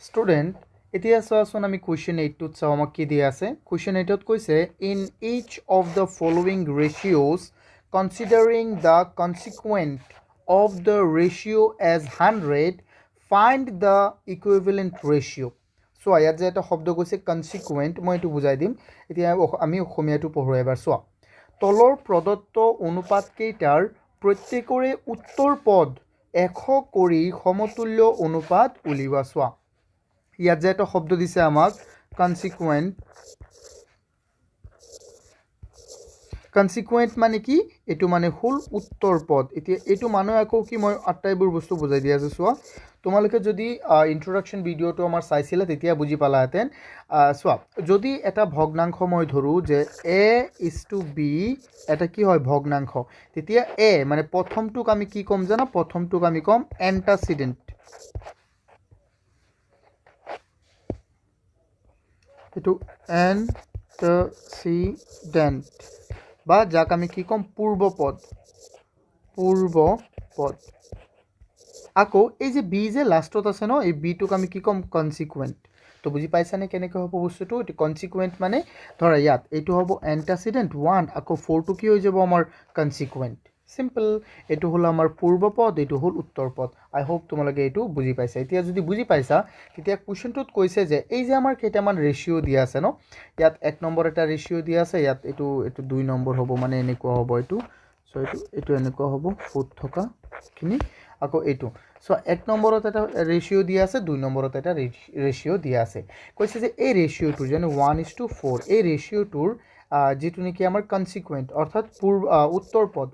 Student, এতিয়া চোৱাচোন আমি question 8 চাওঁ আমাক কি দিয়া আছে question 8 কৈছে in each of the following ratios considering the consequent of the ratio as 100 find the equivalent ratio so ইয়াত যে এটা শব্দ কৈছে consequent মই এটো বুজাই দিম এতিয়া আমি অসমীয়াটো পঢ়ো এবাৰ চোৱা তলৰ প্ৰদত্ত অনুপাত কেইটাৰ প্ৰত্যেকৰে উত্তৰ পদ 100 কৰি সমতুল্য অনুপাত উলিওৱা চোৱা ইয়াত যে এটা শব্দ দিছে আমাক consequent মানে কি এটো মানে হল উত্তৰ পদ এতিয়া এটো মানে আকৌ কি মই আটাইবোৰ বস্তু বুজাই দিয়া আছে চোৱা তোমালোকে যদি ইন্ট্ৰোডাকশন ভিডিওটো আমাৰ চাইছিলা তেতিয়া বুজি পালাহেতেন চোৱা যদি এটা ভগ্নাংশ মই ধৰো যে a / b এটা কি হয় ভগ্নাংশ তেতিয়া a মানে প্ৰথমটোক আমি কি কম জানা প্ৰথমটোক আমি কম antecedent এটো antecedent বা যাক আমি কি কম পূৰ্বপদ আকৌ এই যে b যে লাষ্টত আছে ন এই b টোক আমি কি কম consequent তো বুজি পাইছানে কেনেকৈ হ'ব বস্তুটো এটো consequent মানে ধৰা ইয়াত এটো হ'ব antecedent 1 আকৌ 4 টো কি হৈ যাব আমাৰ consequent সিম্পল এটো হল আমাৰ পূৰ্বপদ এটো হল উত্তৰপদ আই হোপ তোমালোকে এটো বুজি পাইছা এতিয়া যদি বুজি পাইছা তেতিয়া কোৱেশ্চনটোত কৈছে যে এই যে আমাৰ কেইটামান ৰেশিও দিয়া আছে ন ইয়াত 1 নম্বৰ এটা ৰেশিও দিয়া আছে ইয়াত এটো 2 নম্বৰ হ'ব মানে এনেকুৱা হ'ব এটো সো এটো এনেকুৱা হ'ব ফুট থকা কিনি আকৌ এটো সো 1 নম্বৰত এটা ৰেশিও দিয়া আছে 2 নম্বৰত এটা ৰেশিও দিয়া আছে কৈছে যে এই ৰেশিওটো যেন 1:4 এই ৰেশিওটোৰ যেটো নেকি আমাৰ consequent অৰ্থাৎ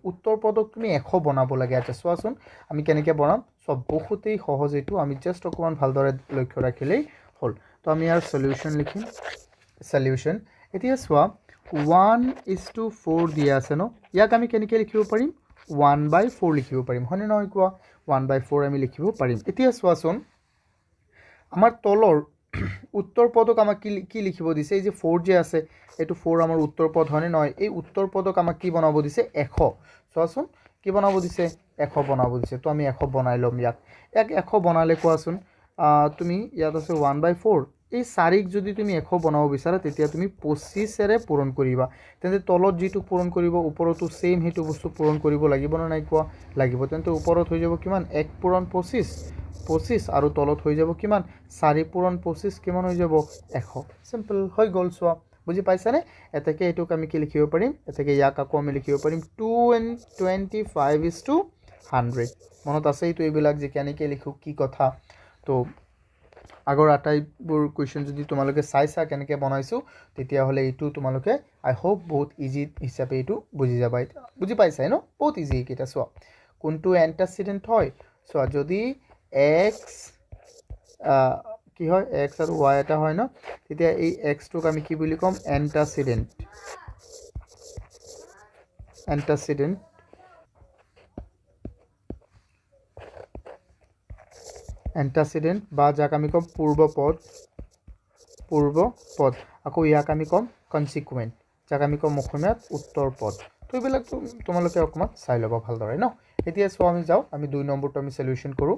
উত্তৰ পদক তুমি 100 বনাব লাগে আচ্ছা চোৱাচোন আমি কেনেকৈ বনাম সব বহুতেই সহজ এটো আমি জাস্ট অকমান ভালদৰে লক্ষ্য ৰাখিলেই হল তো আমি ইয়াৰ সলিউশন লিখিম সলিউশন এতিয়া চোৱা 1:4 দিয়া আছে ন ইয়াক আমি কেনেকৈ লিখিব পাৰিম 1/4 লিখিব পাৰিম হয়নে নহয় কোৱা 1/4 আমি লিখিব পাৰিম এতিয়া চোৱাচোন আমাৰ তলৰ উত্তৰ পদক আমাক কি লিখিব দিছে এই যে 4 যে আছে এটো 4 আমাৰ উত্তৰ পদ হয়নে নহয় এই উত্তৰ পদক আমাক কি বনাব দিছে 100 চোৱাচোন কি বনাব দিছে 100 বনাব দিছে তো আমি 100 বনাই লম ইয়াক 100 বনালে কোৱাচোন তুমি ইয়াত আছে 1/4 এই 4ক যদি তুমি 100 বনাব বিচাৰা তেতিয়া তুমি 25 এৰে পূৰণ কৰিবা তেন্তে তলত যেটো পূৰণ কৰিব ওপৰতো সেম হেতু বস্তু পূৰণ কৰিব লাগিব না নাই কোৱা লাগিব তেন্তে ওপৰত হৈ যাব কিমান 1 পূৰণ 25 আৰু তলত হৈ যাব কিমান 4 পূৰণ 25 কিমান হৈ যাব 100 সিম্পল হৈ গল সোৱা বুজি পাইছানে এটাকে এটোক আমি কি লিখিব পাৰিম এটাকে ইয়াক আকৌ আমি লিখিব পাৰিম 225:100 মনত আছে এইটো এইবিলাক যে কেনেকৈ লিখো কি কথা তো আগৰ আটাইবোৰ কোৱেশ্চন যদি তোমালোকে চাইছা কেনেকৈ বনাইছো তেতিয়া হলে এইটো তোমালোকে আই হোপ বহুত ইজি হিচাপে এইটো বুজি যাবা বুজি পাইছাই ন বহুত ইজি কিটা সোৱা কোনটো antecedent হয় সোৱা যদি x কি হয় x আৰু y এটা হয় ন তেতিয়া এই x টোক আমি কি বুলি কম antecedent বা যাক আমি কম পূৰ্বপদ আকৌ ইয়াক আমি কম consequent যাক আমি কম অসমীয়াত উত্তৰপদ তো এইবিলাক তোমালোকে অকমান চাই লবা ভালদৰে ন এতিয়া সো আমি যাও আমি 2 নম্বৰটো আমি সলিউশন কৰো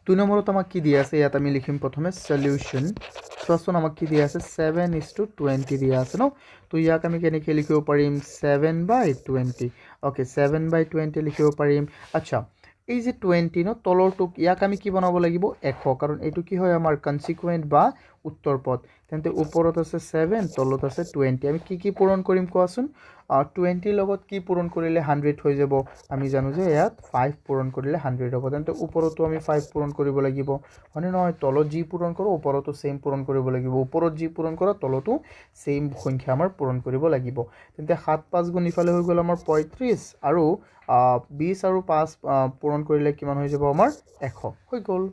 2 নম্বৰত আমাক কি দিয়া আছে ইয়াত আমি লিখিম প্ৰথমে সলিউশন সোৱাচোন আমাক কি দিয়া আছে 7:20 দিয়া আছে ন তো ইয়াক আমি কেনেকৈ লিখিব পাৰিম 7/20 ওকে 7/20 লিখিব পাৰিম আচ্ছা এই যে 20 ন তলৰটোক ইয়াক আমি কি বনাব লাগিব 100 কাৰণ এটো কি হয় আমাৰ consequent বা উত্তৰপদ তেন্তে ওপৰত আছে 7 তলত আছে 20 আমি কি পূৰণ কৰিম কোৱাচোন 20 লগত কি পূৰণ কৰিলে 100 হৈ যাব আমি জানো যে ইয়াত 5 পূৰণ কৰিলে 100 হ'ব তেন্তে ওপৰতো আমি 5 পূৰণ কৰিব লাগিব মানে নহয় তলত যি পূৰণ কৰো ওপৰতো সেম পূৰণ কৰিব লাগিব ওপৰত যি পূৰণ কৰা তলতো সেম সংখ্যা আমাৰ পূৰণ কৰিব লাগিব তেন্তে 7 5 গুণ ইফালে হৈ গল আমাৰ 35 আৰু 20 আৰু 5 পূৰণ কৰিলে কিমান হৈ যাব আমাৰ 100 হৈ গল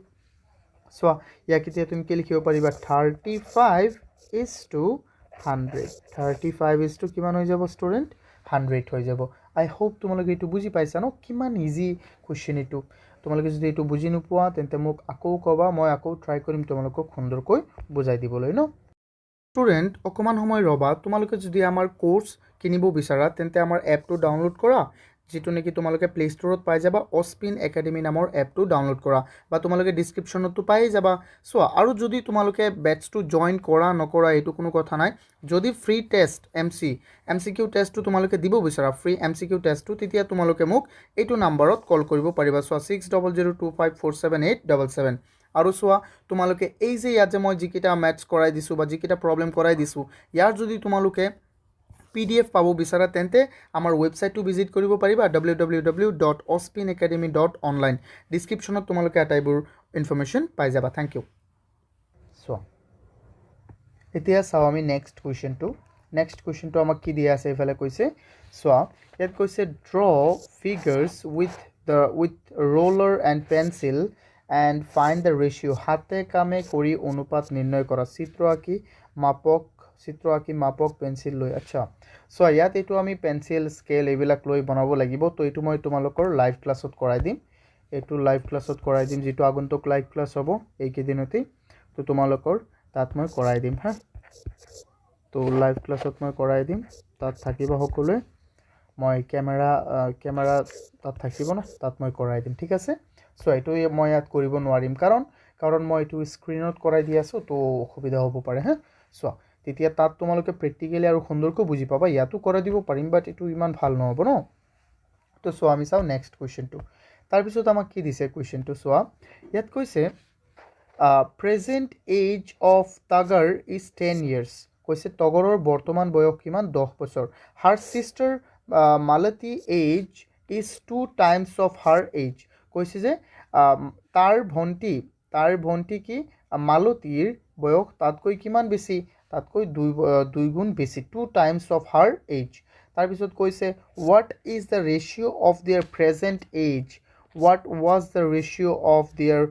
সো ইয়াক এতিয়া তুমি কি লিখিব পাৰিবা 35:100 কিমান হৈ যাব ষ্টুডেন্ট 100 হৈ যাব আই হোপ তোমালোকে এটো বুজি পাইছা ন কিমান ইজি কোৱেশ্চন এটো তোমালোকে যদি এটো বুজি নোপোৱা তেন্তে মোক আকৌ কবা মই আকৌ ট্ৰাই কৰিম তোমালোকক সুন্দৰকৈ বুজাই দিবলৈ ন স্টুডেন্ট অকমান সময় ৰবা তোমালোকে যদি আমাৰ কোৰ্স কিনিব বিচাৰা তেন্তে আমাৰ এপটো ডাউনলোড কৰা যেটো নেকি তোমালোকে প্লে ষ্টৰত পাই যাবা অস্পিন একাডেমি নামৰ এপটো ডাউনলোড কৰা বা তোমালোকে ডিসক্ৰিপশ্যনতো পাই যাবা সো আৰু যদি তোমালোকে বেটছটো জয়েন কৰা নকৰা এইটো কোনো কথা নাই যদি ফ্ৰী টেষ্ট এমসিকিউ টেষ্টটো তোমালোকে দিব বিচাৰা ফ্ৰী এমসিকিউ টেষ্টটো তেতিয়া তোমালোকে মোক এইটো নম্বৰত কল কৰিব পাৰিবা সো 6002547877 আৰু সোৱা তোমালোকে এই যে ইয়াত যে মই যিকিটা ম্যাথছ কৰাই দিছো বা যিকিটা প্ৰবলেম কৰাই দিছো ইয়াৰ যদি তোমালোকে PDF পাব বিচাৰা তেন্তে আমাৰ ওয়েবসাইটটো ভিজিট কৰিব পাৰিবা www.ospinacademy.online ডেসক্ৰিপচনত তোমালোকে আটাইবোৰ ইনফৰমেশন পাই যাবা থ্যাংক ইউ সো এতিয়া চাও আমি নেক্সট কোৱেশ্চনটো আমাক কি দিয়া আছে ইফালে কৈছে সো ইয়াত কৈছে draw ফিগাৰ্স with roller and pencil and find the ratio হাতে কামে কৰি অনুপাত নিৰ্ণয় কৰা চিত্ৰ আঁকি মাপক পেন্সিল লৈ আচ্ছা সো ইয়াত এইটো আমি পেন্সিল স্কেল এইবিলাক লৈ বনাব লাগিব তো এইটো মই তোমালোকৰ লাইভ ক্লাছত কৰাই দিম যেটো আগন্তুক লাইভ ক্লাছ হ'ব এই কেদিনতে তো তোমালোকৰ তাত মই কৰাই দিম হা তো লাইভ ক্লাছত মই কৰাই দিম তাত থাকিব সকলোৱে মই ক্যামেৰা তাত থাকিব না তাত মই কৰাই দিম ঠিক আছে সো এইটো মই ইয়াত কৰিব নোৱাৰিম কাৰণ মই এইটো স্ক্ৰিনত কৰাই দি আছো তো অসুবিধা হ'ব পাৰে হা সো তেতিয়া তাত তোমালোকে প্ৰ্যাকটিক্যালি আৰু সুন্দৰকৈ বুজি পাবা ইয়াতো কৰাই দিব পাৰিম বাট এইটো ইমান ভাল নহব ন তো সো আমি চাও নেক্সট কোৱেশ্চনটো তাৰ পিছত আমাক কি দিছে কোৱেশ্চনটো সোৱা ইয়াত কৈছে present age of Tagar is 10 years কৈছে টগৰৰ বৰ্তমান বয়স কিমান 10 বছৰ her sister Malati age is 2 times of her age কৈছে যে তাৰ ভন্টি কি মালতীৰ বয়স তাতকৈ কিমান বেছি তাতকৈ 2 গুণ বেছি 2 times of her age তাৰ পিছত কৈছে what is the ratio of their present age what was the ratio of their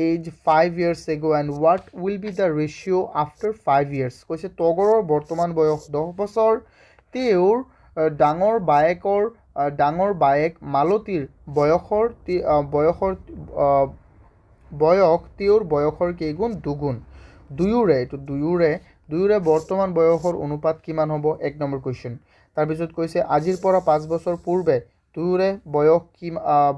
age 5 years ago and what will be the ratio after 5 years কৈছে টগৰৰ বৰ্তমান বয়স 10 বছৰ তেওঁৰ ডাঙৰ বায়েক মালতীৰ বয়স তেওঁৰ বয়সৰ কেইগুণ দুগুণ দুয়োৰে বৰ্তমান বয়সৰ অনুপাত কিমান হ'ব এক নম্বৰ কোৱেশ্চন তাৰ পিছত কৈছে আজিৰ পৰা 5 বছৰ পূৰ্বে দুয়োৰে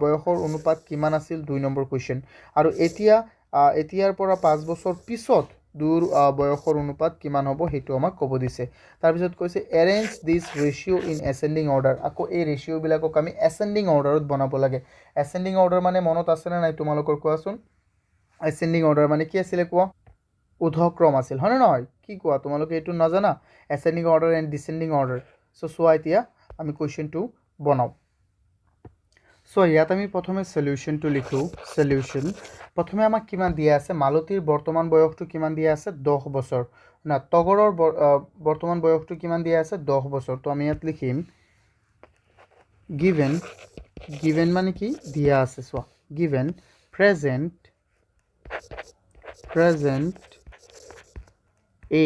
বয়সৰ অনুপাত কিমান আছিল 2 নম্বৰ কোৱেশ্চন আৰু এতিয়াৰ পৰা 5 বছৰ পিছত দুৰ বয়সৰ অনুপাত কিমান হ'ব হেতু আমাক ক'ব দিছে তাৰ পিছত কৈছে arrange this ratio in ascending order আকৌ এই ৰেশিও বিলাকক আমি ascending orderত বনাব লাগে ascending order মানে মনত আছে না নাই তোমালোকৰ কোৱাচোন ascending order মানে কি আছিল কোৱা ঊৰ্ধ্বক্ৰম আছিল হয়নে নহয় কি কোৱা তোমালোকে এটো নাজানা ascending order and descending order so সোৱা এতিয়া আমি কোৱেশ্চনটো বনাও সো ইয়াত আমি প্ৰথমে সলিউশনটো লিখো সলিউশন প্ৰথমে আমাক কিমান দিয়া আছে মালতীৰ বৰ্তমান বয়সটো কিমান দিয়া আছে 10 বছৰ না টগৰৰ বৰ্তমান বয়সটো কিমান দিয়া আছে 10 বছৰ তো আমি ইয়াত লিখিম given মানে কি দিয়া আছে so given present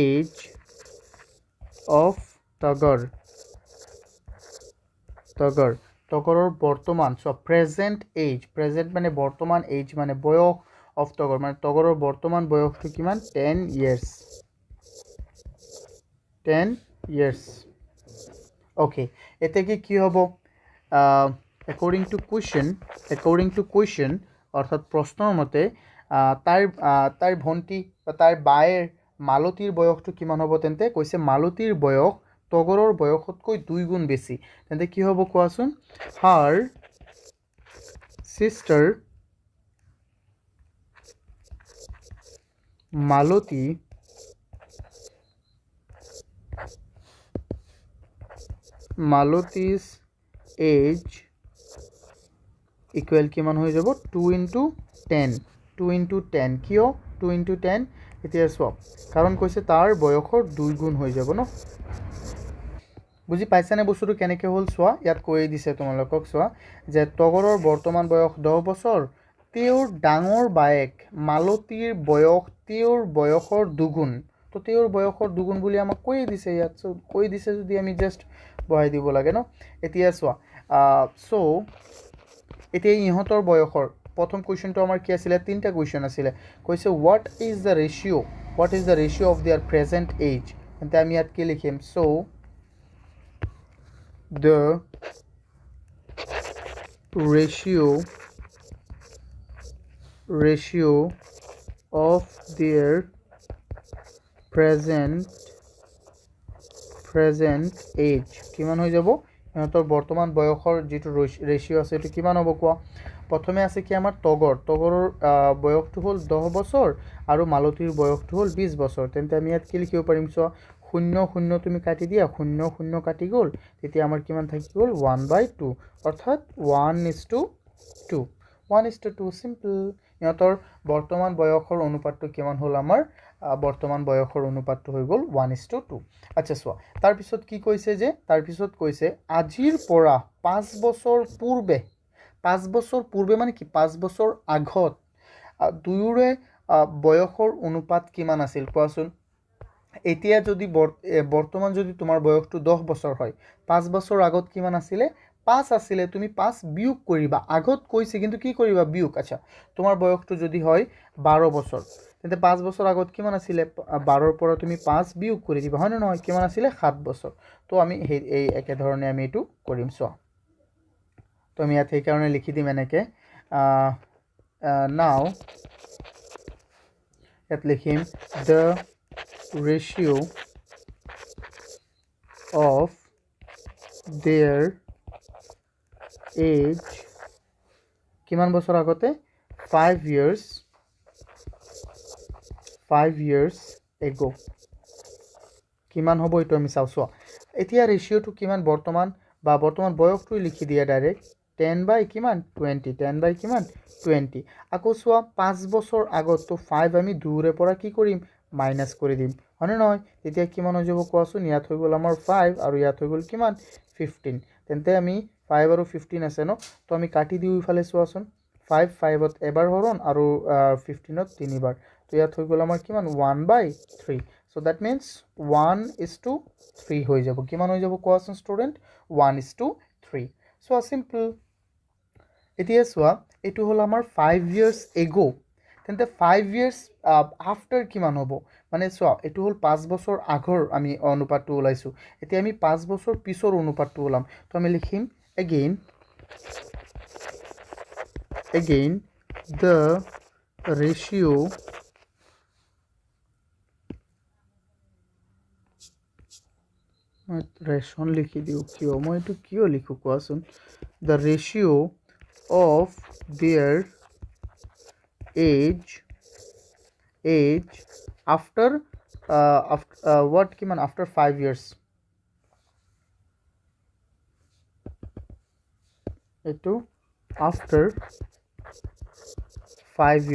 age of টগৰৰ বৰ্তমান সো প্ৰেজেন্ট মানে বৰ্তমান এজ মানে বয়স অফ টগৰ মানে টগৰৰ বৰ্তমান বয়সটো কিমান 10 years ওকে এতে কি হ'ব according to question অৰ্থাৎ প্ৰশ্নৰ মতে তাইৰ ভন্টি বা তাইৰ বায়েৰ মালতীৰ বয়সটো কিমান হ'ব তেন্তে কৈছে মালতীৰ বয়স টগৰৰ বয়সতকৈ 2 গুণ বেছি তেন্তে কি হ'ব কোৱাচোন her sister Malati's age equal কিমান হৈ যাব 2 into 10 কিয় 2 into 10 এতিয়া সব কাৰণ কৈছে তাৰ বয়সৰ 2 গুণ হৈ যাব ন বুজি পাইছানে বস্তুটো কেনেকৈ হ'ল সোৱা ইয়াত কৈ দিছে তোমালোকক সোৱা যে টগৰৰ বৰ্তমান বয়স 10 বছৰ তেওঁৰ ডাঙৰ বায়েক মালতীৰ বয়স তেওঁৰ বয়সৰ দুগুণ তো তেওঁৰ বয়সৰ দুগুণ বুলি আমাক কৈ দিছে ইয়াত কৈ দিছে যদি আমি জাস্ট বহাই দিব লাগে ন এতিয়া সোৱা সো এতিয়া ইহঁতৰ বয়সৰ প্ৰথম কোৱেশ্চনটো আমাৰ কি আছিল তিনটা কোৱেশ্চন আছিল কৈছে what is the ratio of their present age তেন্তে আমি ইয়াত কি লিখিম so the ratio of their present age কিমান হৈ যাব ইহঁতৰ বৰ্তমান বয়সৰ যিটো ৰেচিঅ' আছে এইটো কিমান হ'ব কোৱা প্ৰথমে আছে কি আমাৰ তগৰৰ বয়সটো হ'ল 10 বছৰ আৰু মালতীৰ বয়সটো হ'ল 20 বছৰ তেন্তে আমি ইয়াত কি লিখিব পাৰিম চোৱা 0 তুমি কাটি দিয়া 0 কাটি গ'ল তেতিয়া আমাৰ কিমান থাকি গ'ল 1/2 অৰ্থাৎ 1:2 1:2 সিম্পল ইহঁতৰ বৰ্তমান বয়সৰ অনুপাতটো কিমান হ'ল আমাৰ বৰ্তমান বয়সৰ অনুপাতটো হৈ গ'ল 1:2 আচ্ছা চোৱা তাৰপিছত কি কৈছে যে তাৰপিছত কৈছে আজিৰ পৰা 5 বছৰ পূৰ্বে 5 বছৰ পূৰ্বে মানে কি 5 বছৰ আগত দুয়োৰে বয়সৰ অনুপাত কিমান আছিল কোৱাচোন এতিয়া যদি বৰ্তমান যদি তোমাৰ বয়সটো 10 বছৰ হয় 5 বছৰ আগত কিমান আছিলে 5 আছিলে তুমি 5 বিয়োগ কৰিবা আগত কৈছে কিন্তু কি কৰিবা বিয়োগ আচ্ছা তোমাৰ বয়সটো যদি হয় 12 বছৰ তেন্তে 5 বছৰ আগত কিমান আছিলে 12ৰ পৰা তুমি 5 বিয়োগ কৰি দিবা হয় না নহয় কিমান আছিলে 7 বছৰ তো আমি এই একে ধৰণে আমি এটো কৰিম চোৱা তো আমি ইয়াত এই কাৰণে লিখি দিম এনেকে নাও ইয়াত লিখিম the ratio of their age কিমান বছৰ আগতে 5 years ago কিমান হ'ব এটো আমি চাও চোৱা এতিয়া ৰেশিওটো কিমান বৰ্তমান বয়সটো লিখি দিয়া ডাইৰেক্ট 10/20 আকৌ চোৱা 5 বছৰ আগত তো 5 আমি দূৰে পৰা কি কৰিম মাইনাস কৰি দিম হয়নে নহয় তেতিয়া কিমান হৈ যাব কোৱাচোন ইয়াত হৈ গ'ল আমাৰ 5 আৰু ইয়াত হৈ গ'ল কিমান 15 তেন্তে আমি 5 আৰু 15 আছে ন তো আমি কাটি দিও ইফালে চোৱাচোন 5 5ত এবাৰ হৰণ আৰু 15ত তিনিবাৰ তো ইয়াত হৈ গ'ল আমাৰ কিমান 1/3 so that means 1:3 হৈ যাব কিমান হৈ যাব কোৱাচোন ষ্টুডেন্ট 1:3 so simple এতিয়া চোৱা এটো হল আমাৰ 5 years ago তেন্তে 5 years after কিমান হ'ব মানে চোৱা এটো হল 5 বছৰ আগৰ আমি অনুপাতটো ওলাইছো এতিয়া আমি 5 বছৰ পিছৰ অনুপাতটো ওলাম তো আমি লিখিম again the ratio ration লিখি দিও কিয় মই এটো কিয় লিখো কোৱাচোন the ratio of their age after what কিমান after 5 years এটো after 5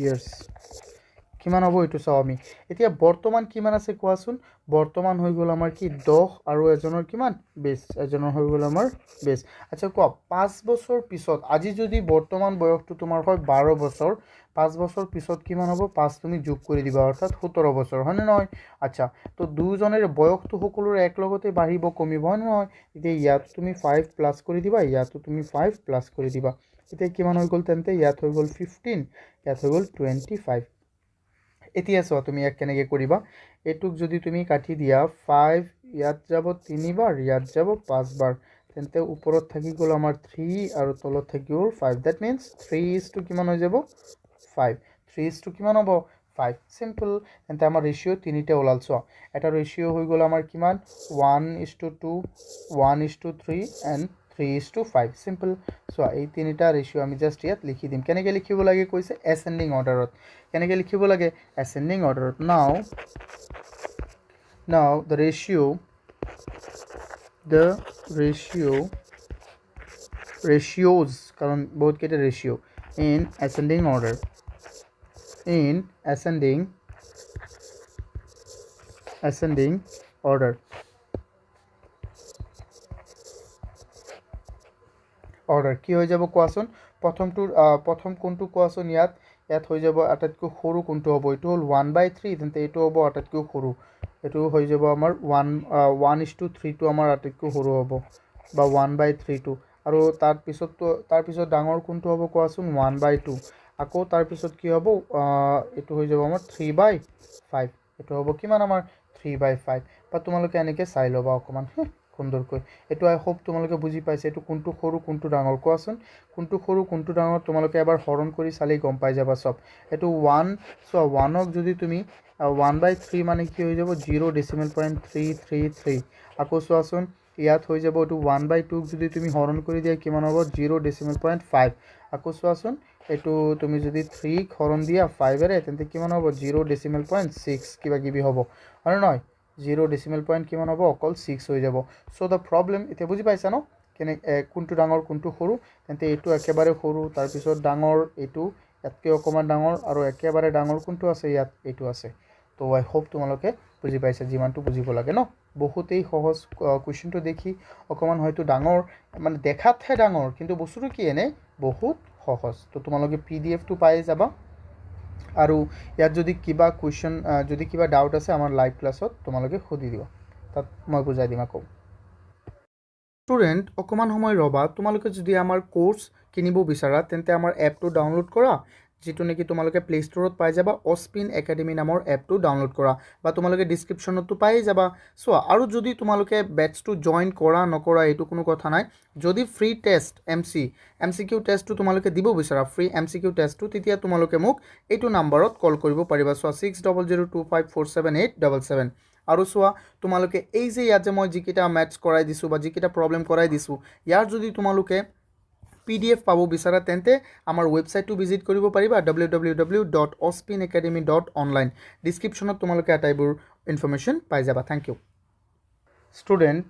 years কিমান হ'ব এটো চাও আমি এতিয়া বৰ্তমান কিমান আছে কোৱাচোন বৰ্তমান হৈ গ'ল আমাৰ কি 10 আৰু এজনৰ কিমান 20 এজনৰ হৈ গ'ল আমাৰ 20 আচ্ছা কোৱা 5 বছৰ পিছত আজি যদি বৰ্তমান বয়সটো তোমাৰ হয় 12 বছৰ 5 বছৰ পিছত কিমান হ'ব 5 তুমি যোগ কৰি দিবা অৰ্থাৎ 17 বছৰ হয়নে নহয় আচ্ছা তো দুজনৰ বয়সটো সকলোৰে এক লগতে বাঢ়িব কমিব হয় নহয় এতিয়া ইয়াত তুমি 5 প্লাস কৰি দিবা ইয়াত তুমি 5 প্লাস কৰি দিবা এতিয়া কিমান হৈ গ'ল তেন্তে ইয়াত হৈ গ'ল 15 ইয়াত হৈ গ'ল 25 এতিয়া চোৱা তুমি এক কেনেকৈ কৰিবা এটুক যদি তুমি কাটি দিয়া 5 ইয়াত যাব 3 বাৰ ইয়াত যাব 5 বাৰ তেন্তে ওপৰত থাকি গ'ল আমাৰ 3 আৰু তলত থাকি গ'ল 5 that means 3:2 কিমান হৈ যাব 5 3:2 কিমান হ'ব 5 সিম্পল তেন্তে আমাৰ ৰেশিও তিনিটা ওলাল চোৱা এটা ৰেশিও হৈ গ'ল আমাৰ কিমান 1:2 1:3 and 3:5 সিম্পল সো এই তিনিটা ৰেশিও আমি জাস্ট ইয়াত লিখি দিম কেনেকৈ লিখিব লাগে কৈছে এসেন্ডিং অৰ্ডাৰত কেনেকৈ লিখিব লাগে এসেন্ডিং অৰ্ডাৰত now the ratios কাৰণ বহুত কেইটা ৰেশিও in ascending order order কি হৈ যাব কোৱাচোন প্ৰথম কোনটো কোৱাচোন ইয়াত হৈ যাব আটাইতকৈ সৰু কোনটো হ'ব এটো হল 1/3 তেন্তে এটো হ'ব আটাইতকৈ সৰু এটো হৈ যাব আমাৰ 1:3 টো আমাৰ আটাইতকৈ সৰু হ'ব বা 1/3 টো আৰু তাৰ পিছত ডাঙৰ কোনটো হ'ব কোৱাচোন 1/2 আকৌ তাৰ পিছত কি হ'ব এটো হৈ যাব আমাৰ 3/5 এটো হ'ব কিমান আমাৰ 3/5 বা তোমালোকে এনেকৈ চাই লবা অকমান সুন্দৰকৈ এইটো আই হোপ তোমালোকে বুজি পাইছে এইটো কোনটো সৰু কোনটো ডাঙৰ কোৱাচোন কোনটো সৰু কোনটো ডাঙৰ তোমালোকে এবাৰ হৰণ কৰি চালেই গম পাই যাবা সব এইটো 1 চোৱা 1ক যদি তুমি 1/3 মানে কি হৈ যাব 0.333 আকৌ চোৱাচোন ইয়াত হৈ যাব এইটো 1/2ক যদি তুমি হৰণ কৰি দিয়া কিমান হ'ব 0.5 আকৌ চোৱাচোন এইটো তুমি যদি 3ক হৰণ দিয়া 5এৰে তেন্তে কিমান হ'ব 0.6 কিবা কিবি হ'ব আৰু নহয় 0.5 কিমান হ'ব অকল 6 হৈ যাব সো দা প্ৰবলেম এতিয়া বুজি পাইছা ন কেনে কোনটো ডাঙৰ কোনটো সৰু তেন্তে এইটো একেবাৰে সৰু তাৰ পিছত ডাঙৰ এইটো ইয়াতকৈ অকমান ডাঙৰ আৰু একেবাৰে ডাঙৰ কোনটো আছে ইয়াত এইটো আছে তো আই হোপ তোমালোকে বুজি পাইছা যিমানটো বুজিব লাগে ন বহুতেই সহজ কোৱেশ্চনটো দেখি অকমান হয়তো ডাঙৰ মানে দেখাতহে ডাঙৰ কিন্তু বস্তুটো কি এনে বহুত সহজ তো তোমালোকে পিডিএফটো পাই যাবা আৰু ইয়াত যদি কিবা কোৱেশ্চন যদি কিবা ডাউট আছে আমাৰ লাইভ ক্লাছত তোমালোকে সুধি দিবা তাত মই বুজাই দিম আকৌ স্টুডেন্ট অকমান সময় ৰবা তোমালোকে যদি আমাৰ কোৰ্স কিনিব বিচাৰা তেন্তে আমাৰ এপটো ডাউনলোড কৰা যেটো নেকি তোমালোকে প্লে ষ্টৰত পাই যাবা অস্পিন একাডেমি নামৰ এপটো ডাউনলোড কৰা বা তোমালোকে ডেসক্ৰিপচনতো পাই যাবা সো আৰু যদি তোমালোকে বেটচটো জয়েন কৰা নকৰা এটো কোনো কথা নাই যদি ফ্ৰী টেষ্ট এমসিকিউ টেষ্টটো তোমালোকে দিব বিচাৰা ফ্ৰী এমসিকিউ টেষ্টটো তেতিয়া তোমালোকে মোক এইটো নম্বৰত কল কৰিব পাৰিবা সো 6002547877 আৰু সোয়া তোমালোকে এই যে ইয়াত যে মই যিকিটা ম্যাথছ কৰাই দিছো বা যিকিটা প্ৰবলেম কৰাই দিছো ইয়াৰ যদি তোমালোকে PDF পাব বিচাৰা তেন্তে আমাৰ ওয়েবসাইটটো ভিজিট কৰিব পাৰিবা www.ospinacademy.online ডেসক্ৰিপচনত তোমালোকে আটাইবোৰ ইনফৰমেশন পাই যাবা থ্যাংক ইউ স্টুডেন্ট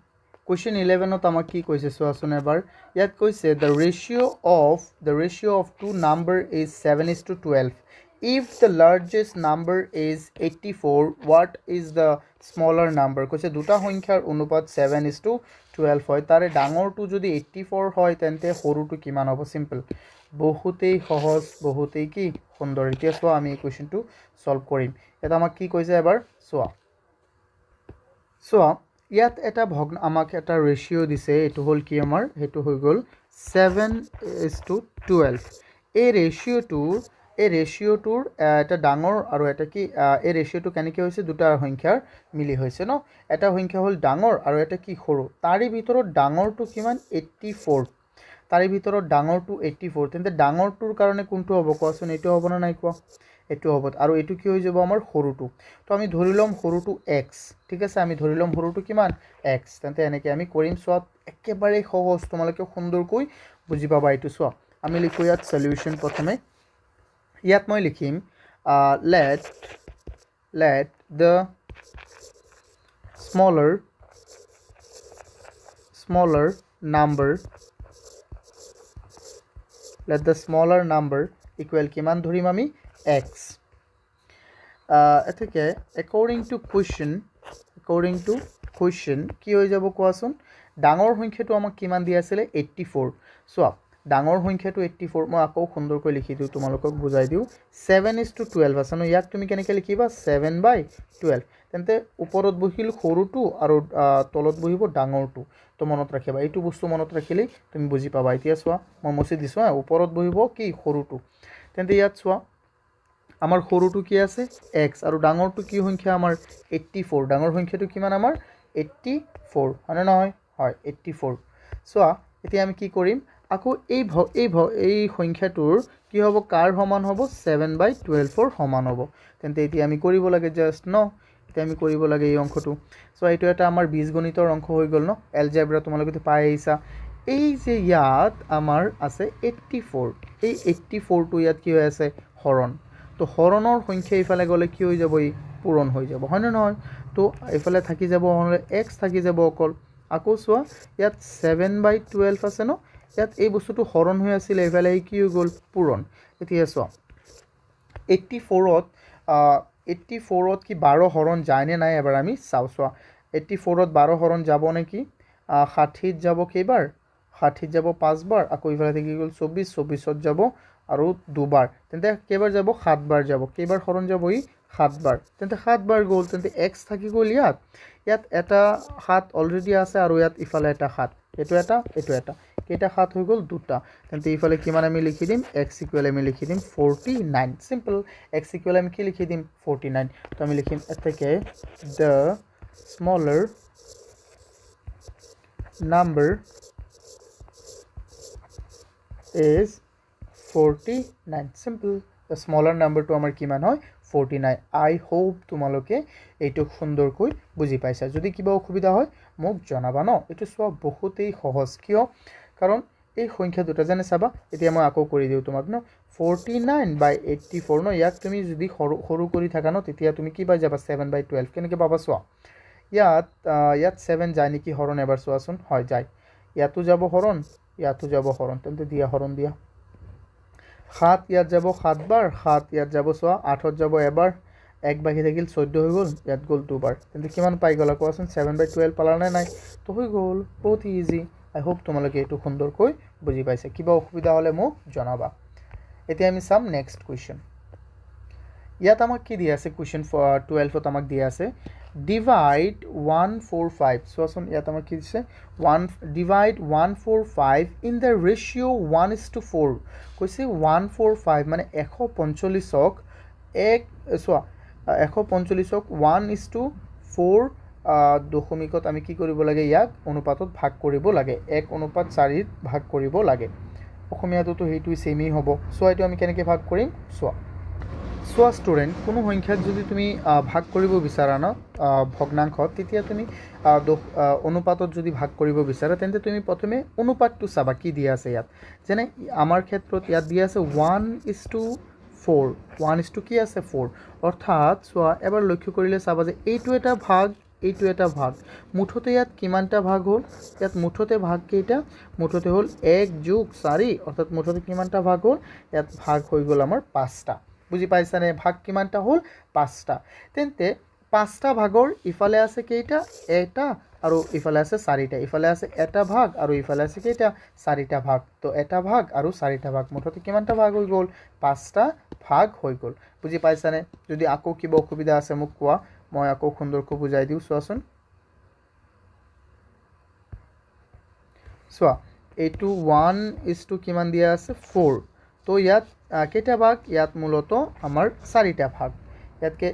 Question 11 আমাক কি কৈছে চোৱাচোন এবাৰ ইয়াত কৈছে the ratio of two number is 7:12 if the largest number is 84 what is the smaller number কৈছে দুটা সংখ্যাৰ অনুপাত 7:12 হয় তাৰে ডাঙৰটো যদি 84 হয় তেন্তে সৰুটো কিমান হ'ব সিম্পল বহুতেই সহজ বহুতেই কি সুন্দৰ এতিয়া চোৱা আমি এই কোৱেশ্চনটো সলভ কৰিম এটা আমাক কি কৈছে এবাৰ চোৱা ইয়াত এটা ভগ্ন আমাক এটা ৰেশিও দিছে এটো হল কি আমাৰ হেতু হৈ গল 7:12 এই ৰেশিওটোৰ এটা ডাঙৰ আৰু এটা কি এই ৰেশিওটো কেনেকৈ হৈছে দুটা সংখ্যাৰ মিলি হৈছে ন এটা সংখ্যা হল ডাঙৰ আৰু এটা কি সৰু তাৰি ভিতৰত ডাঙৰটো কিমান 84 তাৰি ভিতৰত ডাঙৰটো 84 তেন্তে ডাঙৰটোৰ কাৰণে কোনটো হ'ব কোৱাচোন এটো হ'ব না নাই কোৱা এটো হ'ব আৰু এটো কি হৈ যাব আমাৰ সৰুটো তো আমি ধৰি লম সৰুটো x ঠিক আছে আমি ধৰি লম সৰুটো কিমান x তেন্তে এনেকৈ আমি কৰিম সোৱা একেবাৰে সহজ তোমালোকে সুন্দৰকৈ বুজি পাবা এটো সোৱা আমি লিখো ইয়াত সলিউশন প্ৰথমে ইয়াত মই লিখিম let the smaller number equal কিমান ধৰিম আমি x এতেকে according to question কি হৈ যাব কোৱাচোন ডাঙৰ সংখ্যাটো আমাক কিমান দিয়া আছিল 84 সোৱা ডাঙৰ সংখ্যাটো 84 মই আকৌ সুন্দৰকৈ লিখি দিও তোমালোকক বুজাই দিও 7:12 আছে ন ইয়াক তুমি কেনেকৈ লিখিবা 7/12 তেন্তে ওপৰত বহিল সৰুটো আৰু তলত বহিব ডাঙৰটো তো মনত ৰাখিবা এইটো বস্তু মনত ৰাখিলে তুমি বুজি পাবা এতিয়া সোৱা মই মুছি দিছো ওপৰত বহিব কি সৰুটো তেন্তে ইয়াত সোৱা আমাৰ সৰুটো কি আছে x আৰু ডাঙৰটো কি সংখ্যা আমাৰ 84 ডাঙৰ সংখ্যাটো কিমান আমাৰ 84 হয়নে নহয় হয় 84 সোৱা এতিয়া আমি কি কৰিম আকৌ এই সংখ্যাটোৰ কি হ'ব কাৰ সমান হ'ব 7/12 ৰ সমান হ'ব তেন্তে এতিয়া আমি কৰিব লাগে জাস্ট ন এতিয়া আমি কৰিব লাগে এই অংকটো সো এইটো এটা আমাৰ বীজগণিতৰ অংক হৈ গল ন এলজেব্ৰা তোমালোকে পাই আহিছা এই যে ইয়াত আমাৰ আছে 84 এই 84 টো ইয়াত কি হৈ আছে হৰণ তো হৰণৰ সংখ্যা ইফালে গলে কি হৈ যাব ই পূৰণ হৈ যাব হয় না নহয় তো ইফালে থাকি যাব হলে x থাকি যাব অকল আকৌ সোৱা ইয়াত 7/12 আছে ন ইয়াত এই বস্তুটো হৰণ হৈ আছিল ইফালে কি হৈ গল পূৰণ এতিয়া সোৱা 84ত 84ত কি 12 হৰণ যায় নে নাই এবাৰ আমি চাও সোৱা 84ত 12 হৰণ যাব নেকি 60ত যাব কেইবাৰ 60ত যাব 5 বাৰ আকৌ ইফালে থাকি গল 24 24ত যাব আৰু দুবাৰ তেন্তে কেইবাৰ যাব 7 বাৰ যাব কেইবাৰ হৰণ যাব ই 7 বাৰ তেন্তে 7 বাৰ গল তেন্তে x থাকি গল ইয়াত এটা 7 অলৰেডি আছে আৰু ইয়াত ইফালে এটা 7 এটো এটা কেইটা 7 হৈ গল দুটা তেন্তে ইফালে কিমান আমি লিখি দিম x ইকুৱেল আমি লিখি দিম 49 সিম্পল x ইকুৱেল আমি কি লিখি দিম 49 তো আমি লিখিম এতেকে the smaller number is 49 simple the smaller number to আমাৰ কিমান হয় 49 I hope তোমালোকে এইটো সুন্দৰকৈ বুজি পাইছা যদি কিবা অসুবিধা হয় মোক জনাবা ন এটো সব বহুতেই সহজ কিয় কাৰণ এই সংখ্যা দুটা জানে চাবা এতিয়া মই আকৌ কৰি দিও তোমাক ন 49/84 ন ইয়াক তুমি যদি সৰু কৰি থাকা ন তেতিয়া তুমি কি পাই যাবা 7/12 কেনেকৈ পাবা চোৱা ইয়াত 7 যায় নেকি হৰণ এবাৰ চোৱাচোন হয় যায় ইয়াতো যাব হৰণ ইয়াতো যাব হৰণ তেন্তে দিয়া হৰণ দিয়া 7 ইয়াত যাব 7 বাৰ 7 ইয়াত যাব চোৱা 8ত যাব এবাৰ এক বাকি থাকিল 14 হৈ গল ইয়াত গল দুবাৰ তেন্তে কিমান পাই গলা কোৱাচোন 7/12 পালানে নাই তো হৈ গল বহুত ইজি আই হোপ তোমালোকে এটো সুন্দৰকৈ বুজি পাইছে কিবা অসুবিধা হলে মোক জনাবা এতিয়া আমি সাম নেক্সট কোৱেশ্চন ইয়াত আমাক কি দিয়া আছে কোৱেশ্চন 12 ত আমাক দিয়া আছে divide 145 চোৱাচোন ইয়াত আমাক কি দিছে 1 divide 145 in the ratio 1:4 কৈছে 145 মানে 145ক এক চোৱা 145ক 1:4 দশমিকত আমি কি কৰিব লাগে ইয়াক অনুপাতত ভাগ কৰিব লাগে 1:4 ভাগ কৰিব লাগে অসমীয়াটো হেইটো সেমই হ'ব সো এটো আমি কেনেকৈ ভাগ কৰিম সোয়া স্টুডেন্ট কোনো সংখ্যাক যদি তুমি ভাগ কৰিব বিচাৰা না ভগ্নাংশত তেতিয়া তুমি অনুপাতত যদি ভাগ কৰিব বিচাৰা তেন্তে তুমি প্ৰথমে অনুপাতটো চাবা কি দিয়া আছে ইয়াত যেনে আমাৰ ক্ষেত্ৰত ইয়াত দিয়া আছে 1:4 1 কি আছে 4 অৰ্থাৎ সোয়া এবাৰ লক্ষ্য কৰিলে চাবা যে এইটো এটা ভাগ মুঠতে ইয়াত কিমানটা ভাগ হল ইয়াত মুঠতে ভাগ কেইটা মুঠতে হল 1+4 অৰ্থাৎ মুঠতে কিমানটা ভাগ হল ইয়াত ভাগ হৈ গল আমাৰ 5টা বুজি পাইছানে ভাগ কিমানটা হল 5টা তেন্তে 5টা ভাগৰ ইফালে আছে কেইটা এটা আৰু ইফালে আছে 4টা ইফালে আছে এটা ভাগ আৰু ইফালে আছে কেইটা 4টা ভাগ তো এটা ভাগ আৰু 4টা ভাগ মুঠতে কিমানটা ভাগ হৈ গল 5টা ভাগ হৈ গল বুজি পাইছানে যদি আকৌ কিবা অসুবিধা আছে মোক কোৱা মই আকৌ সুন্দৰকৈ বুজাই দিও চোৱাচোন চোৱা এইটো 1 কিমান দিয়া আছে 4 তো ইয়াত কেইটা ভাগ ইয়াত মূলত আমাৰ 4টা ভাগ ইয়াতকে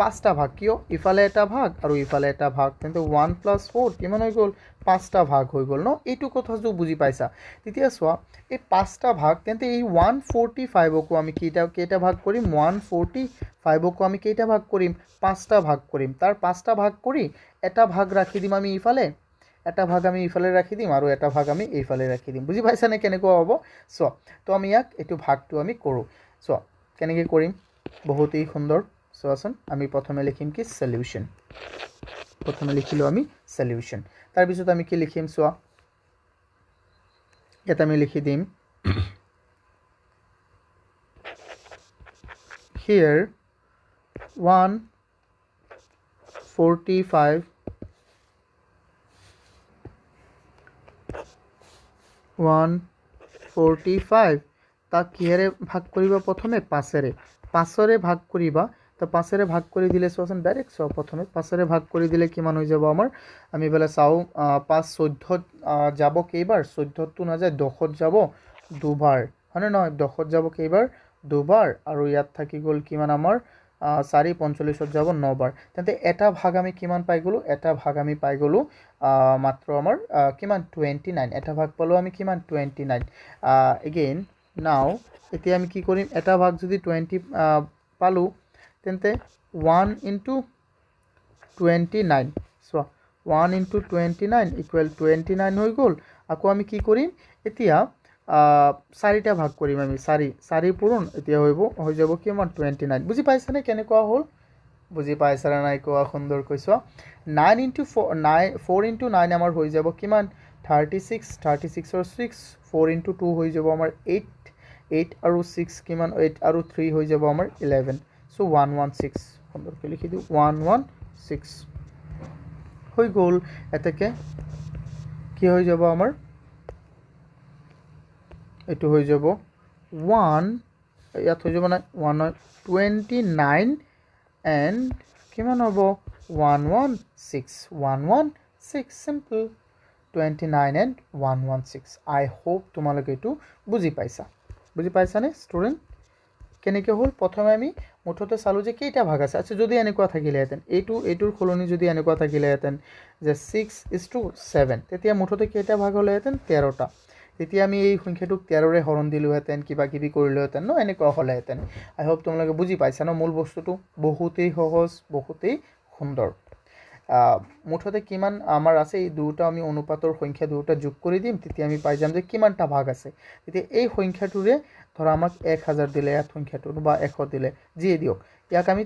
5টা ভাগ কিয় ইফালে এটা ভাগ আৰু ইফালে এটা ভাগ তেন্তে 1 + 4 কিমান হৈ গল 5টা ভাগ হৈ গল ন এইটো কথা যে বুজি পাইছা তেতিয়া চোৱা এই 5টা ভাগ তেন্তে এই 145 কো আমি কেইটা ভাগ কৰিম 145 কো আমি কেইটা ভাগ কৰিম 5টা ভাগ কৰিম তাৰ 5টা ভাগ কৰি এটা ভাগ ৰাখি দিম আমি ইফালে এটা ভাগ আমি ইফালে ৰাখি দিম আৰু এটা ভাগ আমি এইফালে ৰাখি দিম বুজি পাইছা নে কেনেকৈ হ'ব সো তো আমি ইয়াক এটো ভাগটো আমি কৰো সো কেনেকৈ কৰিম বহুতই সুন্দৰ সোৱাচোন আমি প্ৰথমে লিখিম কি সলিউশন প্ৰথমে লিখিলো আমি সলিউশন তাৰ পিছত আমি কি লিখিম সোৱা এটা আমি লিখি দিম here 145 তাক কিহেৰে ভাগ কৰিবা প্ৰথমে 5ৰে ভাগ কৰিবা তো 5ৰে ভাগ কৰি দিলে চোৱাচোন ডাইৰেক্ট সব প্ৰথমে 5ৰে ভাগ কৰি দিলে কিমান হৈ যাব আমাৰ আমি বেলা চাও 5 14 যাব কেইবাৰ 14 তো না যায় 10ত যাব দুবাৰ হয়নে নহয় 10ত যাব কেইবাৰ দুবাৰ আৰু ইয়াত থাকি গল কিমান আমাৰ 4 45ত যাব 9 বাৰ তেন্তে এটা ভাগ আমি কিমান পাই গলো এটা ভাগ আমি পাই গলো মাত্ৰ আমাৰ কিমান 29 এটা ভাগ পালো আমি কিমান 29 again now এতিয়া আমি কি কৰিম এটা ভাগ যদি 20 পালো তেন্তে 1 * 29 সো 1 * 29 = 29 হৈ গল আকৌ আমি কি কৰিম এতিয়া 4টা ভাগ কৰিম আমি 4 পূৰণ এতিয়া হৈ যাব কিমান 29 বুজি পাইছানে কেনেকুৱা হল বুজি পাইছাৰা নাই কোৱা সুন্দৰ কৈছো 9 * 4 * 9 আমাৰ হৈ যাব কিমান 36 36 ৰ 6 4 * 2 হৈ যাব আমাৰ 8 আৰু 6 কিমান 8 আৰু 3 হৈ যাব আমাৰ 11 সো 116 সুন্দৰকৈ লিখি দিও 116 হৈ গল এটাকে কি হৈ যাব আমাৰ এটো হৈ যাব 1 ইয়াত হৈ যাব না 129 and কিমান হ'ব 116 simple 29 and 116 I hope তোমালোকে এটো বুজি পাইছা নে স্টুডেন্ট কেনেকৈ হ'ল প্ৰথমে আমি মুঠতে চালোঁ যে কেইটা ভাগ আছে আচ্ছা যদি এনেকুৱা থাকিলেহেঁতেন এইটোৰ সলনি যদি এনেকুৱা থাকিলেহেঁতেন যে 6:7 তেতিয়া মুঠতে কেইটা ভাগ হ'লেহেঁতেন 13টা তেতিয়া আমি এই সংখ্যাটোক 13ৰে হৰণ দিলোহেঁতেন কিবা কিবি কৰিলোহেঁতেন ন এনেকুৱা হ'লেহেঁতেন আই হোপ তোমালোকে বুজি পাইছা ন মূল বস্তুটো বহুতেই সহজ বহুতেই সুন্দৰ মুঠতে কিমান আমাৰ আছে এই দুটা আমি অনুপাতৰ সংখ্যা দুটা যোগ কৰি দিম তেতিয়া আমি পাই যাম যে কিমানটা ভাগ আছে তেতিয়া এই সংখ্যাটোৰে ধৰা আমাক 1000 দিলে ইয়াত সংখ্যাটো বা 100 দিলে যিয়ে দিয়ক ইয়াক আমি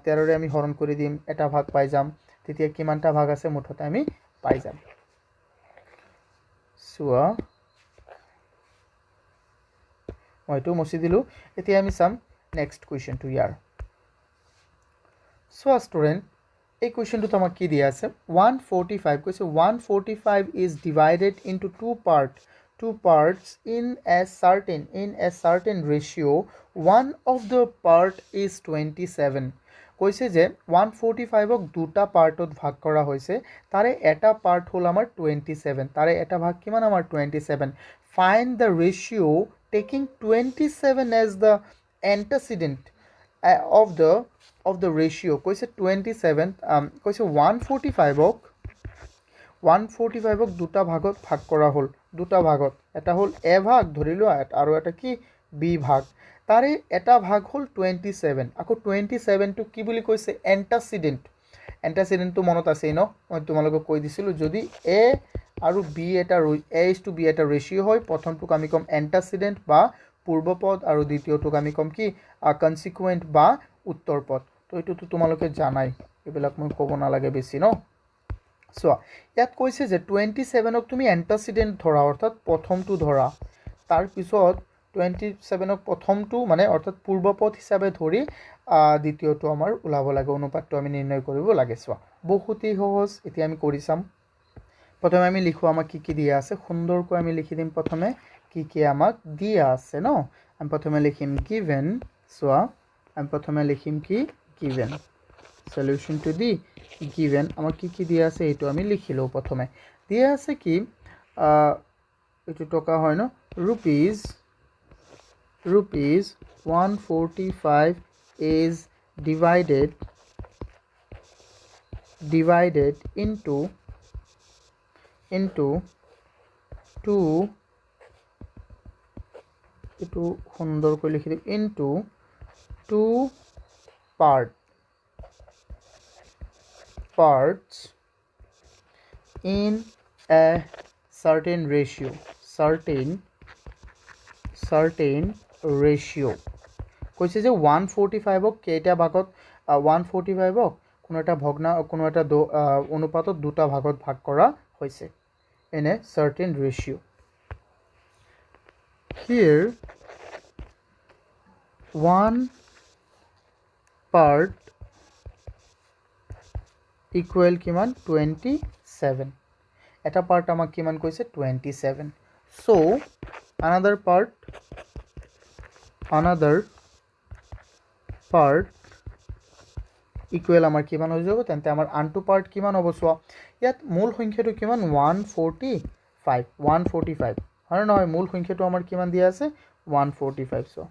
13ৰে আমি হৰণ কৰি দিম এটা ভাগ পাই যাম তেতিয়া কিমানটা ভাগ আছে মুঠতে আমি পাই যাম চোৱা মইটো মুছি দিলোঁ এতিয়া আমি চাম নেক্সট কুৱেশ্যনটো ইয়াৰ চোৱা ষ্টুডেণ্ট এই কুৱেশ্যনটোত আমাক কি দিয়া আছে 145 কৈছে 145 is divided into two parts in a certain ratio one of the part is 27 কৈছে যে 145ক দুটা পাৰ্টত ভাগ কৰা হৈছে তাৰে এটা পাৰ্ট হ'ল আমাৰ 27 তাৰে এটা ভাগ কিমান আমাৰ 27 find the ratio taking 27 as the antecedent of the ratio কৈছে 27 কৈছে 145ক দুটা ভাগত ভাগ কৰা হ'ল দুটা ভাগত এটা হ'ল এ ভাগ ধৰি লোৱা আৰু এটা কি বি ভাগ তাৰে এটা ভাগ হ'ল 27 আকৌ 27টো কি বুলি কৈছে এণ্টাচিডেণ্টটো মনত আছেই ন মই তোমালোকক কৈ দিছিলোঁ যদি এ আৰু বি এটা A:B এটা ৰেচিঅ' হয় প্ৰথমটোক আমি ক'ম এণ্টাচিডেণ্ট বা পূৰ্বপদ আৰু দ্বিতীয়টোক আমি ক'ম কি কনচিকুৱেণ্ট বা উত্তৰপদ তো এইটোতো তোমালোকে জানাই এইবিলাক মই ক'ব নালাগে বেছি ন চোৱা ইয়াত কৈছে যে 27ক তুমি এণ্টাচিডেণ্ট ধৰা অৰ্থাৎ প্ৰথমটো ধৰা তাৰপিছত 27ক প্ৰথমটো মানে অৰ্থাৎ পূৰ্বপদ হিচাপে ধৰি দ্বিতীয়টো আমাৰ ওলাব লাগে অনুপাতটো আমি নিৰ্ণয় কৰিব লাগে চোৱা বহুতেই সহজ এতিয়া আমি কৰি চাম প্ৰথমে আমি লিখো আমাক কি দিয়া আছে সুন্দৰকৈ আমি লিখি দিম প্ৰথমে কি আমাক দিয়া আছে ন আমি প্ৰথমে লিখিম given চোৱা আমি প্ৰথমে লিখিম কি given solution to the given আমাক কি দিয়া আছে এইটো আমি লিখিলো প্ৰথমে দিয়া আছে কি এইটো টকা হয় ন rupees 145 is divided into two এইটো সুন্দৰকৈ লিখি দিম into two parts in a certain ratio কৈছে যে 145ক কেইটা ভাগত 145ক কোনো এটা অনুপাতত দুটা ভাগত ভাগ কৰা হৈছে in a certain ratio here one part equal কিমান 27 এটা পার্ট আমাক কিমান কৈছে 27 so another part equal আমাৰ কিমান হৈ যাব তেন্তে আমাৰ আনটো পাৰ্ট কিমান হ'ব চোৱা ইয়াত মূল সংখ্যাটো কিমান 145 হয় নহয় মূল সংখ্যাটো আমাৰ কিমান দিয়া আছে 145 চোৱা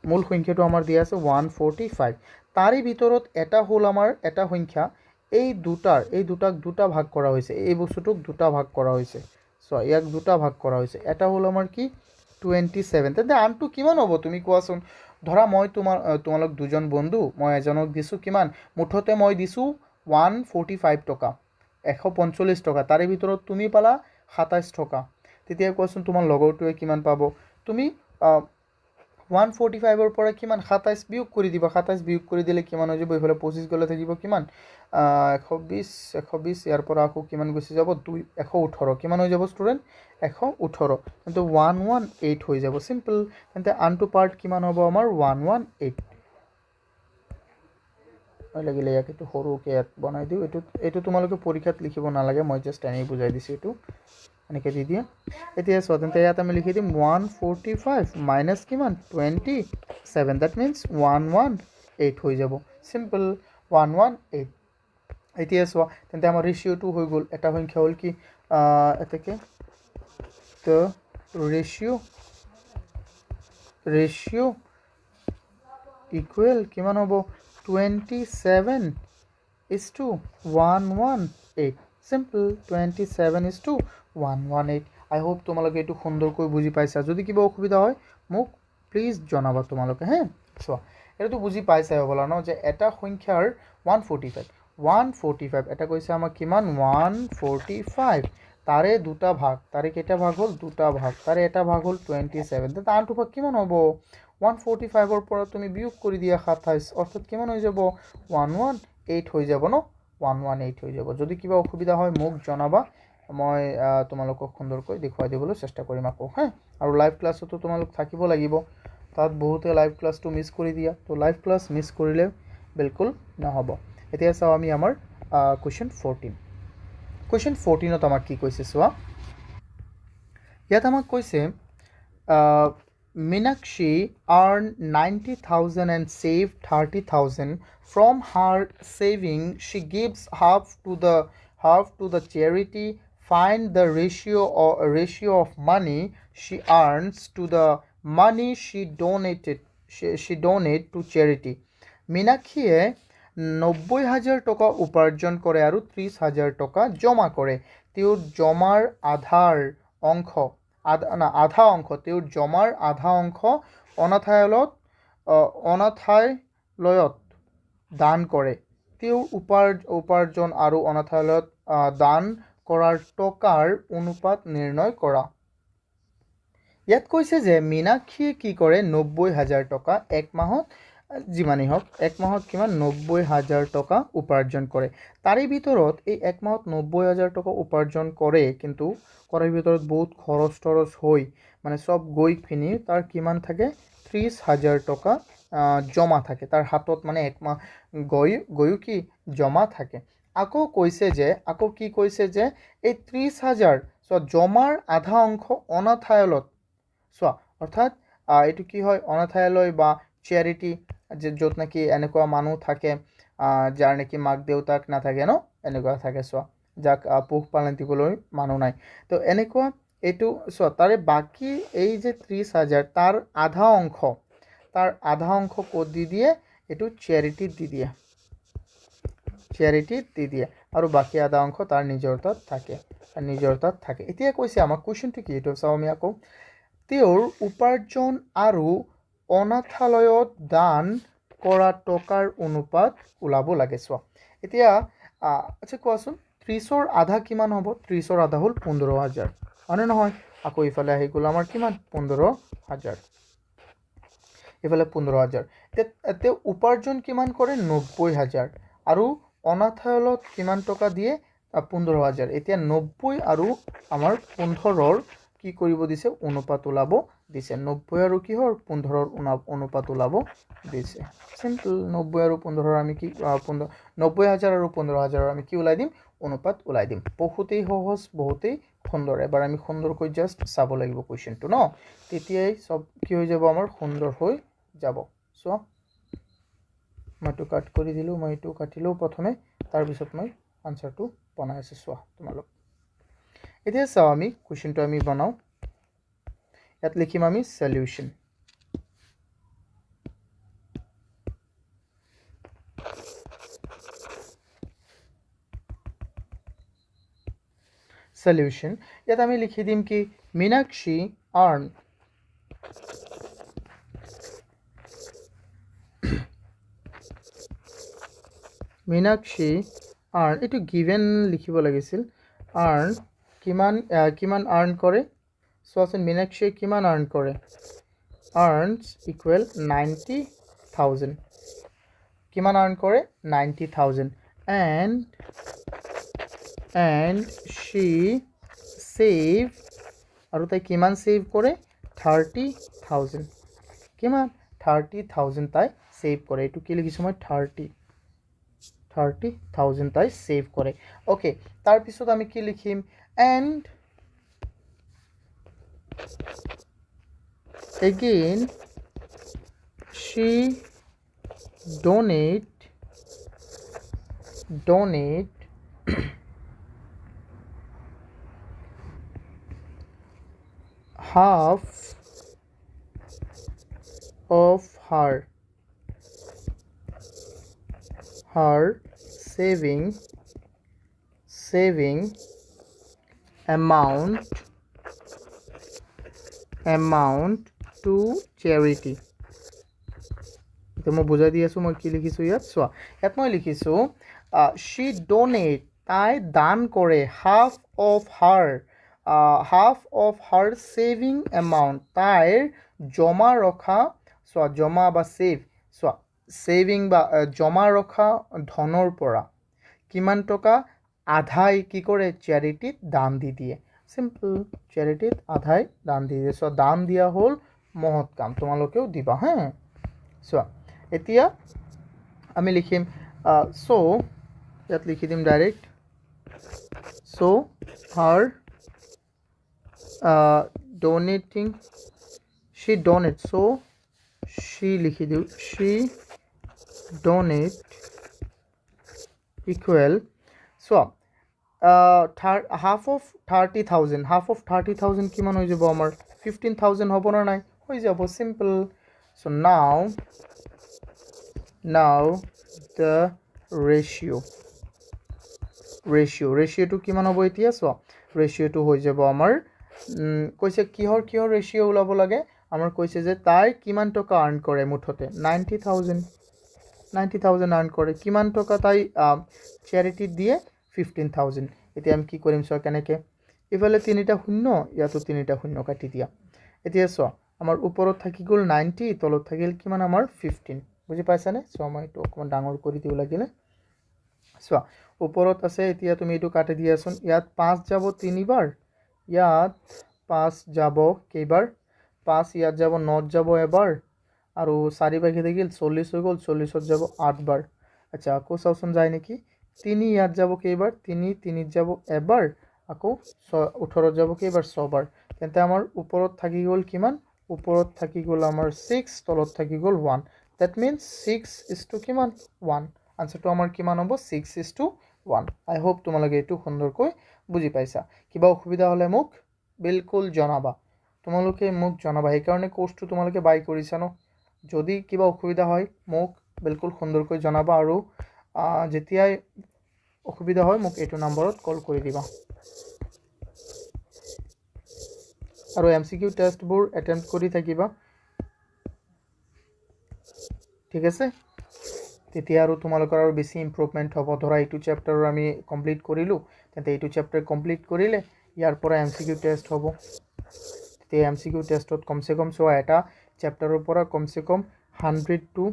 মূল সংখ্যাটো আমাৰ দিয়া আছে 145 তাৰে ভিতৰত এটা হ'ল আমাৰ এটা সংখ্যা এই দুটাক দুটা ভাগ কৰা হৈছে এই বস্তুটোক দুটা ভাগ কৰা হৈছে সো ইয়াক দুটা ভাগ কৰা হৈছে এটা হ'ল আমাৰ কি 27 তেন্তে আনটো কিমান হ'ব তুমি কোৱাচোন ধৰা মই তোমালোক দুজন বন্ধু মই এজনক দিছো কিমান মুঠতে মই দিছো 145 টকা 145 টকা তাৰে ভিতৰত তুমি পালা 27 টকা তেতিয়া কোৱাচোন তোমাৰ লগৰটোৱে কিমান পাব তুমি 145 ৰ পৰা কিমান 27 বিয়োগ কৰি দিবা 27 বিয়োগ কৰি দিলে কিমান হৈ যাব ইফালে 25 গলে থাকিব কিমান 120 ইয়াৰ পৰা আকৌ কিমান গুছি যাব 118 কিমান হৈ যাব ষ্টুডেন্ট 118 কিন্তু 118 হৈ যাব সিম্পল তেন্তে আনটো পাৰ্ট কিমান হ'ব আমাৰ 118 লাগিলে ইয়াক একটু সৰুকে বনাই দিও এটো তোমালোকে পৰীক্ষাত লিখিব নালাগে মই জাস্ট এনেই বুজাই দিছো এটো এনেকে দি দিয়া এতিয়া তেন্তে ইয়াত আমি লিখি দিম 145 মাইনাস কিমান 27 that means 118 হৈ যাব সিম্পল 118 এতিয়া তেন্তে আমাৰ ৰেশিওটো হৈ গল এটা সংখ্যা হল কি এটাকে তো ৰেশিও ইকুৱেল কিমান হ'ব 27:118 চিম্পল 27:118 আই হোপ তোমালোকে এইটো সুন্দৰকৈ বুজি পাইছা যদি কিবা অসুবিধা হয় মোক প্লিজ জনাবা তোমালোকে হে চোৱা এইটো বুজি পাইছাই হ'বলা ন যে এটা সংখ্যাৰ 145 এটা কৈছে আমাক কিমান 145 তাৰে দুটা ভাগ তাৰে কেইটা ভাগ হ'ল দুটা ভাগ তাৰে এটা ভাগ হ'ল 27 তাৰ আনটো ভাগ কিমান হ'ব 145 পৰা তুমি বিয়োগ কৰি দিয়া 27 অৰ্থাৎ কিমান হৈ যাব 118 হৈ যাব ন 118 হৈ যাব যদি কিবা অসুবিধা হয় মোক জনাবা মই তোমালোকক সুন্দৰকৈ দেখুৱাই দিবলৈ চেষ্টা কৰিম আকৌ হা আৰু লাইভ ক্লাছতো তোমালোক থাকিব লাগিব তাত বহুতে লাইভ ক্লাছটো মিছ কৰি দিয়া তো লাইভ ক্লাছ মিছ কৰিলে বিলকুল নহ'ব এতিয়া চাও আমি আমাৰ কোৱেশ্চন 14 কোৱেশ্চন 14ত আমাক কি কৈছে চোৱা ইয়াত আমাক কৈছে Meenakshi earned 90,000 and saved 30,000 from her saving she gives half to the charity find the ratio of money she earns to the money she donate to charity মীনাক্ষীয়ে 90,000 টকা উপাৰ্জন কৰে আৰু 30,000 টকা জমা কৰে তেওঁৰ জমাৰ আধা অংশ তেওঁৰ জমাৰ আধা অংশ অনাথালয়ত দান কৰে তেওঁৰ উপাৰ্জন আৰু অনাথালয়ত দান কৰাৰ টকাৰ অনুপাত নিৰ্ণয় কৰা ইয়াত কৈছে যে মীনাক্ষীয়ে কি কৰে 90,000 টকা এক মাহত যিমানেই হওক এক মাহত কিমান 90,000 টকা উপাৰ্জন কৰে তাৰে ভিতৰত এই এক মাহত 90,000 টকা উপাৰ্জন কৰে কিন্তু কৰাৰ ভিতৰত বহুত খৰচ হৈ মানে সব গৈ পিনি তাৰ কিমান থাকে 30,000 টকা জমা থাকে তাৰ হাতত মানে এক মাহ গয়ো কি জমা থাকে আকৌ কৈছে যে আকৌ কি কৈছে যে এই 30,000 জমাৰ আধা অংশ অনাথালয়ত চোৱা অৰ্থাৎ এইটো কি হয় অনাথালয় বা চ্যাৰিটি য'ত নাকি এনেকুৱা মানুহ থাকে যাৰ নাকি মাক দেউতাক নাথাকে ন এনেকুৱা থাকে চোৱা যাক পোহপালন দিবলৈ মানুহ নাই তো এনেকুৱা এইটো চোৱা তাৰে বাকী এই যে 30,000 তাৰ আধা অংশ ক'ত দি দিয়ে এইটো চ্যাৰিটিত দি দিয়ে আৰু বাকী আধা অংশ তাৰ নিজৰ তাত থাকে এতিয়া কৈছে আমাক কোৱেশ্চনটো কি এইটো চাওঁ আমি আকৌ তেওঁৰ উপাৰ্জন আৰু অনাথালয়ত দান কৰা টকাৰ অনুপাত ওলাব লাগে চোৱা এতিয়া আচ্ছা কোৱাচোন 30ৰ আধা কিমান হ'ব 30ৰ আধা হ'ল 15,000 হয়নে নহয় আকৌ ইফালে আহি গ'ল আমাৰ কিমান 15,000 ইফালে 15,000 তেওঁ উপাৰ্জন কিমান কৰে 90,000 আৰু অনাথালয়ত কিমান টকা দিয়ে 15,000 এতিয়া 90 আৰু আমাৰ 15ৰ কি কৰিব দিছে অনুপাত ওলাব দিছে 90 আৰু কিহৰ 15ৰ অনুপাত ওলাব দিছে সিম্পল 90 আৰু 15ৰ আমি কি 90,000 আৰু 15,000ৰ আমি কি ওলাই দিম অনুপাত ওলাই দিম বহুতেই সহজ বহুতেই সুন্দৰ এবাৰ আমি সুন্দৰকৈ জাস্ট চাব লাগিব কোৱেশ্চনটো ন তেতিয়াই সব কি হৈ যাব আমাৰ সুন্দৰ হৈ যাব সো মইটো কাট কৰি দিলো মই এইটো কাটিলো প্ৰথমে তাৰ পিছত মই আনসাৰটো বনাই আছে চোৱা তোমালোক এতিয়া চাও আমি কোৱেশ্চনটো আমি বনাও ইয়াত লিখিম আমি সলিউশন ইয়াত আমি লিখি দিম কি Meenakshi earn এইটো গিভেন লিখিব লাগিছিল earn কিমান earn কৰে চোৱাচোন Meenakshi কিমান earn কৰে earns equal 90,000 কিমান earn কৰে 90,000 and she save আৰু তাই কিমান সেভ কৰে 30,000 কিমান 30,000 তাই সেভ কৰে এইটো কি লিখিছো মই 30,000 তাই সেভ কৰে ওকে তাৰ পিছত আমি কি লিখিম and again she donate half of her her saving amount to charity. এতিয়া মই বুজাই দি আছোঁ মই কি লিখিছোঁ ইয়াত চোৱা ইয়াত মই লিখিছোঁ she donate তাই দান কৰে half of her saving amount তাইৰ জমা ৰখা চোৱা জমা বা সেভ চোৱা সেভিং বা জমা ৰখা ধনৰ পৰা কিমান টকা আধাই কি কৰে চ্যাৰিটিত দান দি দিয়ে সিম্পল চ্যাৰিটিত আধাই দান দি দিয়ে চোৱা দান দিয়া হ'ল মহৎ কাম তোমালোকেও দিবা হা চোৱা এতিয়া আমি লিখিম সো ইয়াত লিখি দিম direct so her donating she donates so she লিখি দিও she donate equal so half of 30,000 কিমান হৈ যাব আমাৰ 15,000 হ'ব না নাই হৈ যাব simple so now the ratio to কিমান হ'ব এতিয়া so ratio to হৈ যাব আমাৰ কৈছে কিহৰ ৰেশিও ওলাব লাগে আমাৰ কৈছে যে তাই কিমান টকা আৰ্ন কৰে মুঠতে 90,000 আৰ্ন কৰে কিমান টকা তাই চ্যাৰিটি দিয়ে 15,000 এতিয়া আমি কি কৰিম চোৱা কেনেকৈ ইফালে তিনিটা শূন্য ইয়াতো তিনিটা শূন্য কাটি দিয়া এতিয়া চোৱা আমাৰ ওপৰত থাকি গ'ল 90 তলত থাকিল কিমান আমাৰ 15 বুজি পাইছানে চোৱা মই এইটো অকমান ডাঙৰ কৰি দিও লাগিলে চোৱা ওপৰত আছে এতিয়া তুমি এইটো কাটি দিয়াচোন ইয়াত 5 যাব তিনিবাৰ ইয়াত 5 যাব কেইবাৰ 5 ইয়াত যাব 9 যাব এবাৰ আৰু 4 বাকি থাকিল 40 হৈ গ'ল 40ত যাব 8 বাৰ আচ্ছা আকৌ চাওচোন যায় নেকি 3 ইয়াত যাব কেইবাৰ 3 যাব এবাৰ আকৌ 18 যাব কেইবাৰ 6 বাৰ তেন্তে আমাৰ ওপৰত থাকি গ'ল কিমান ওপৰত থাকি গ'ল আমাৰ 6 তলত থাকি গ'ল 1 that means 6 is to কিমান 1 আনসাৰটো আমাৰ কিমান হ'ব 6 is to 1 I hope তোমালোকে এইটো সুন্দৰকৈ বুজি পাইছা কিবা অসুবিধা হলে মোক বিলকুল জনাবা তোমালোকে মোক জনাবা এই কাৰণে কোৰ্সটো তোমালোকে বাই কৰিছা ন যদি কিবা অসুবিধা হয় মোক বিলকুল সুন্দৰকৈ জনাবা আৰু যেতিয়াই অসুবিধা হয় মোক এইটো নম্বৰত কল কৰি দিবা আৰু এমসিকিউ টেষ্টবোৰ এটেম্প্ট কৰি থাকিবা ঠিক আছে তেতিয়া আৰু তোমালোকৰ আৰু বেছি ইমপ্ৰুভমেন্ট হ'ব ধৰা এইটো চ্যাপ্টাৰৰ আমি কমপ্লিট কৰিলো তেন্তে এইটো চ্যাপ্টাৰ কমপ্লিট কৰিলে ইয়াৰ পৰা এমসিকিউ টেষ্ট হ'ব তেতিয়া এমসিকিউ টেষ্টত কমসে কম চোৱা এটা চ্যাপ্টাৰৰ পৰা কমসে কম 100 to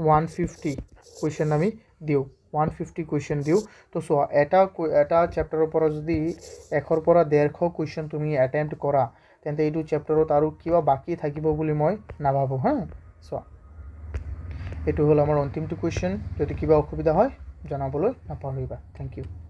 150 কোৱেশ্চন আমি দিও 150 কোৱেশ্চন দিও তো চোৱা এটা চ্যাপ্টাৰৰ পৰা যদি 100 পৰা 150 কোৱেশ্চন তুমি এটেম্প্ট কৰা তেন্তে এইটো চ্যাপ্টাৰত আৰু কিবা বাকি থাকিব বুলি মই নাভাবো হা চোৱা এইটো হল আমাৰ অন্তিমটো কোৱেশ্চন যদি কিবা অসুবিধা হয় জনাবলৈ নাপাহৰিবা থ্যাংক ইউ